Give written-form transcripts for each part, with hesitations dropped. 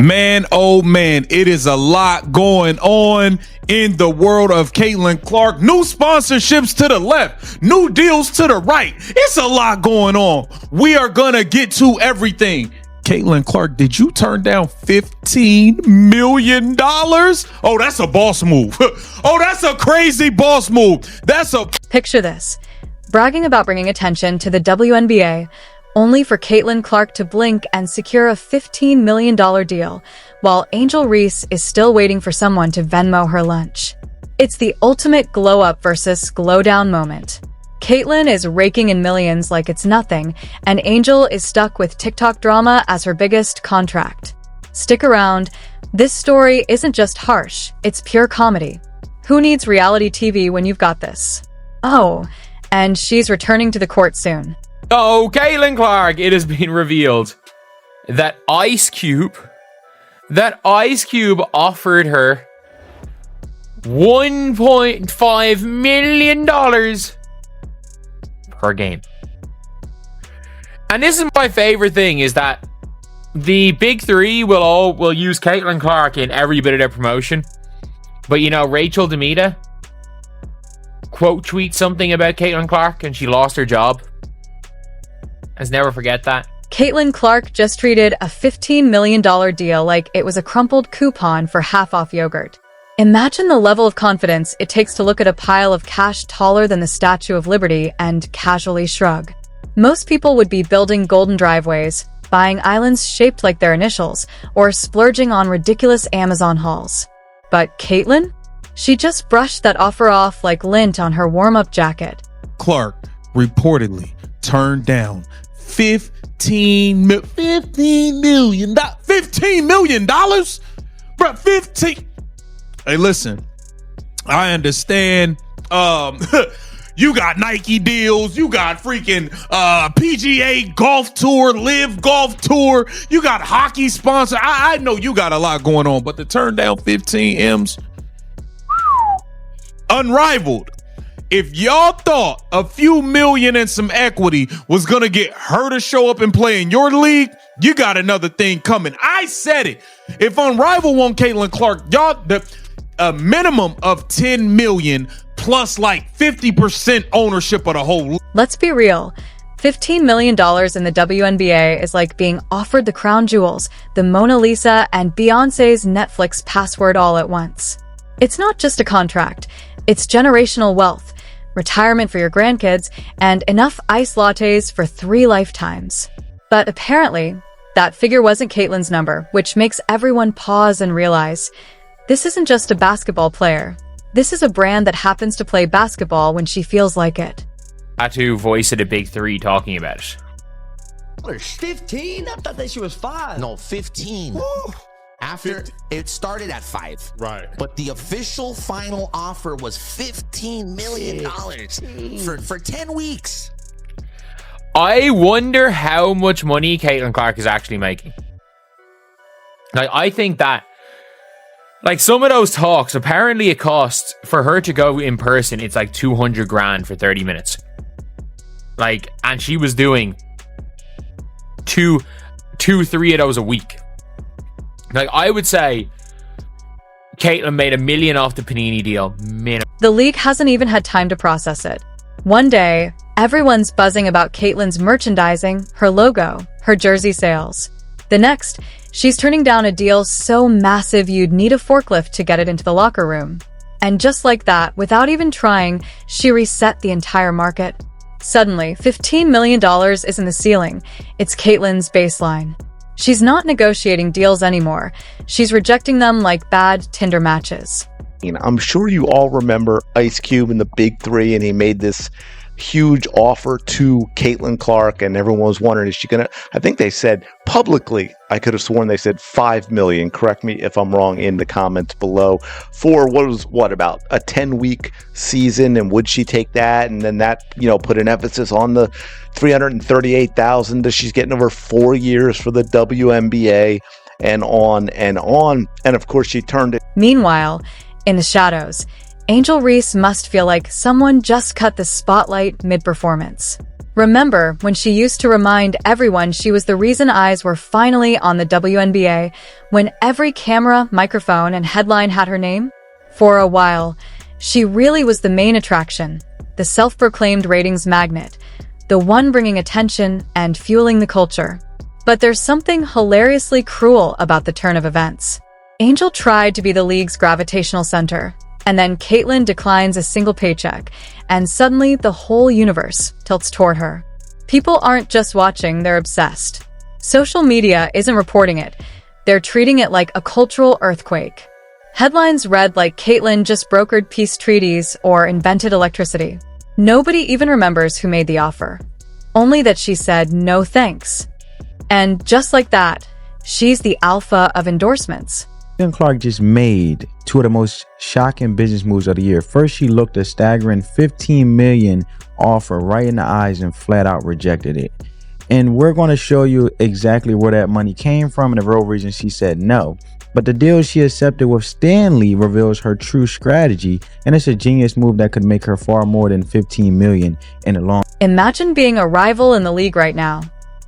Man, oh man, it is a lot going on in the world of Caitlin Clark. New sponsorships to the left, new deals to the right. It's a lot going on. We are gonna get to everything. Caitlin Clark, did you turn down $15 million? Oh, that's a boss move. Oh, that's a crazy boss move. Picture this. Bragging about bringing attention to the WNBA, only for Caitlin Clark to blink and secure a $15 million deal, while Angel Reese is still waiting for someone to Venmo her lunch. It's the ultimate glow-up versus glow-down moment. Caitlin is raking in millions like it's nothing, and Angel is stuck with TikTok drama as her biggest contract. Stick around. This story isn't just harsh, it's pure comedy. Who needs reality TV when you've got this? Oh, and she's returning to the court soon. Oh, Caitlin Clark, it has been revealed that Ice Cube offered her $1.5 million per game. And this is my favorite thing, is that the big three will use Caitlin Clark in every bit of their promotion. But you know, Rachel Demita quote tweet something about Caitlin Clark and she lost her job. Let's never forget that. Caitlin Clark just treated a $15 million deal like it was a crumpled coupon for half-off yogurt. Imagine the level of confidence it takes to look at a pile of cash taller than the Statue of Liberty and casually shrug. Most people would be building golden driveways, buying islands shaped like their initials, or splurging on ridiculous Amazon hauls. But Caitlin? She just brushed that offer off like lint on her warm-up jacket. Clark reportedly turned down $15 million. $15 million? Bro, 15. Hey, listen, I understand. You got Nike deals. You got freaking PGA Golf Tour, Live Golf Tour. You got hockey sponsor. I know you got a lot going on, but to turn down 15 M's, unrivaled. If y'all thought a few million and some equity was going to get her to show up and play in your league, you got another thing coming. I said it. If Unrivaled want Caitlin Clark, y'all, a minimum of 10 million plus like 50% ownership of the whole. Let's be real. $15 million in the WNBA is like being offered the crown jewels, the Mona Lisa, and Beyonce's Netflix password all at once. It's not just a contract. It's generational wealth, retirement for your grandkids, and enough iced lattes for 3 lifetimes. But apparently, that figure wasn't Caitlin's number, which makes everyone pause and realize this isn't just a basketball player. This is a brand that happens to play basketball when she feels like it. Had to voice of the big three talking about it. 15? I thought that she was 5. No, 15. Woo. After it started at 5, right? But the official final offer was $15 million for 10 weeks. I wonder how much money Caitlin Clark is actually making. Like, I think that, like, some of those talks, apparently it costs for her to go in person. It's like 200 grand for 30 minutes. Like, and she was doing two, 3 of those a week. Like, I would say Caitlin made $1 million off the Panini deal. The league hasn't even had time to process it. One day, everyone's buzzing about Caitlin's merchandising, her logo, her jersey sales. The next, she's turning down a deal so massive you'd need a forklift to get it into the locker room. And just like that, without even trying, she reset the entire market. Suddenly, $15 million isn't the ceiling. It's Caitlin's baseline. She's not negotiating deals anymore. She's rejecting them like bad Tinder matches. I'm sure you all remember Ice Cube and the Big Three, and he made this huge offer to Caitlin Clark, and everyone was wondering, is she gonna? I think they said publicly, I could have sworn they said $5 million. Correct me if I'm wrong in the comments below. For about a 10-week season, and would she take that? And then that, put an emphasis on the $338,000 that she's getting over 4 years for the WNBA, and on and on. And of course, she turned it. Meanwhile, in the shadows, Angel Reese must feel like someone just cut the spotlight mid-performance. Remember when she used to remind everyone she was the reason eyes were finally on the WNBA, when every camera, microphone, and headline had her name? For a while, she really was the main attraction, the self-proclaimed ratings magnet, the one bringing attention and fueling the culture. But there's something hilariously cruel about the turn of events. Angel tried to be the league's gravitational center, and then Caitlyn declines a single paycheck, and suddenly the whole universe tilts toward her. People aren't just watching, they're obsessed. Social media isn't reporting it. They're treating it like a cultural earthquake. Headlines read like Caitlyn just brokered peace treaties or invented electricity. Nobody even remembers who made the offer. Only that she said no thanks. And just like that, she's the alpha of endorsements. Caitlin Clark just made two of the most shocking business moves of the year. First, she looked a staggering $15 million offer right in the eyes and flat out rejected it. And we're going to show you exactly where that money came from and the real reason she said no. But the deal she accepted with Stanley reveals her true strategy, and it's a genius move that could make her far more than $15 million in the long. Imagine being a rival in the league right now.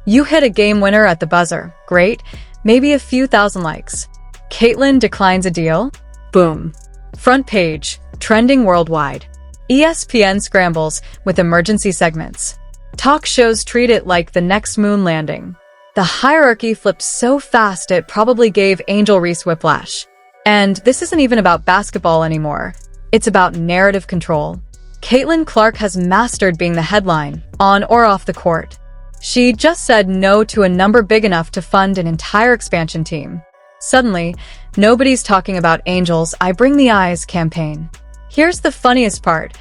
You hit a game winner at the buzzer. Great. Maybe a few thousand likes. Caitlyn declines a deal. Boom. Front page. Trending worldwide. ESPN scrambles with emergency segments. Talk shows treat it like the next moon landing. The hierarchy flipped so fast it probably gave Angel Reese whiplash. And this isn't even about basketball anymore. It's about narrative control. Caitlyn Clark has mastered being the headline, on or off the court. She just said no to a number big enough to fund an entire expansion team. Suddenly, nobody's talking about Angel's I Bring the Eyes campaign. Here's the funniest part.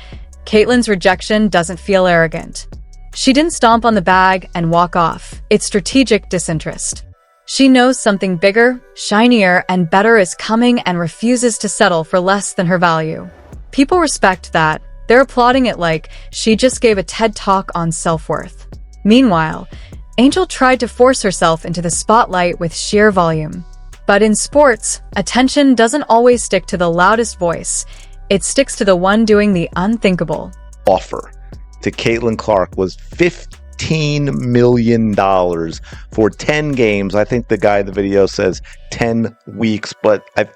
Caitlyn's rejection doesn't feel arrogant. She didn't stomp on the bag and walk off. It's strategic disinterest. She knows something bigger, shinier, and better is coming and refuses to settle for less than her value. People respect that. They're applauding it like she just gave a TED Talk on self-worth. Meanwhile, Angel tried to force herself into the spotlight with sheer volume. But in sports, attention doesn't always stick to the loudest voice. It sticks to the one doing the unthinkable. Offer to Caitlin Clark was $15 million for 10 games. I think the guy in the video says 10 weeks, but I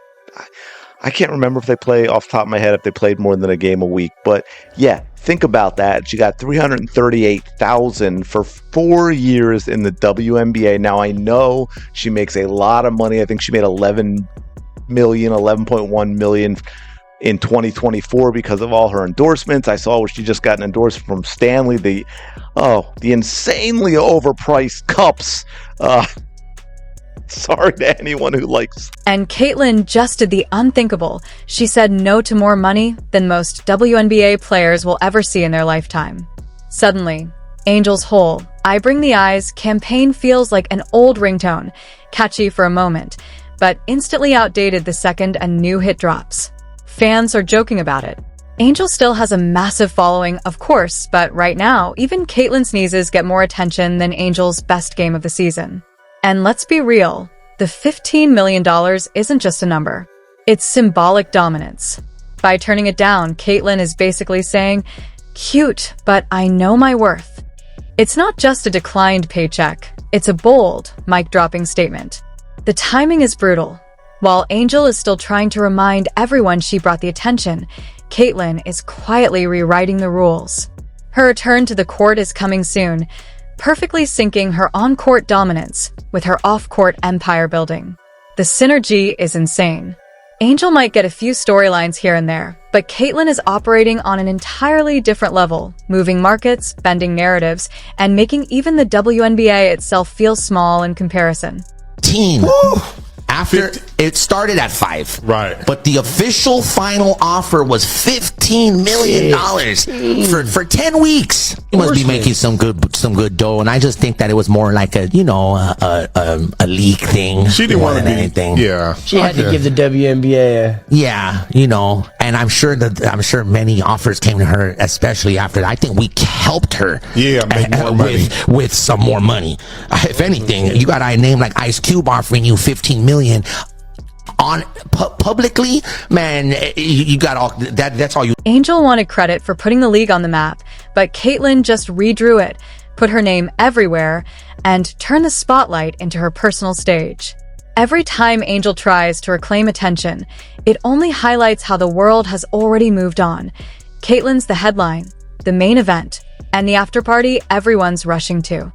can't remember if they play off the top of my head if they played more than a game a week. But yeah, think about that. She got $338,000 for 4 years in the WNBA. Now I know she makes a lot of money. I think she made $11.1 million in 2024 because of all her endorsements. I saw where she just got an endorsement from Stanley, the insanely overpriced cups. Sorry to anyone who likes. And Caitlyn just did the unthinkable. She said no to more money than most WNBA players will ever see in their lifetime. Suddenly, Angel's whole I Bring the Eyes campaign feels like an old ringtone, catchy for a moment, but instantly outdated the second a new hit drops. Fans are joking about it. Angel still has a massive following, of course, but right now, even Caitlyn sneezes get more attention than Angel's best game of the season. And let's be real, the $15 million isn't just a number. It's symbolic dominance. By turning it down, Caitlyn is basically saying, cute, but I know my worth. It's not just a declined paycheck. It's a bold, mic-dropping statement. The timing is brutal. While Angel is still trying to remind everyone she brought the attention, Caitlyn is quietly rewriting the rules. Her return to the court is coming soon, perfectly syncing her on-court dominance with her off-court empire building. The synergy is insane. Angel might get a few storylines here and there, but Caitlyn is operating on an entirely different level, moving markets, bending narratives, and making even the WNBA itself feel small in comparison. After it started at 5, Right. But the official final offer was $15 million for 10 weeks. He must be making some good dough, and I just think that it was more like a league thing. She didn't want to be anything. Yeah, She had to give the WNBA. Yeah, and I'm sure many offers came to her, especially after that. I think we helped her. Yeah, make more money. with some more money. If anything, you got a name like Ice Cube offering you $15 million on publicly, man. You got all that. That's all you. Angel wanted credit for putting the league on the map, but Caitlyn just redrew it, put her name everywhere, and turn the spotlight into her personal stage. Every time Angel tries to reclaim attention, it only highlights how the world has already moved on. Caitlyn's the headline, the main event, and the after party everyone's rushing to.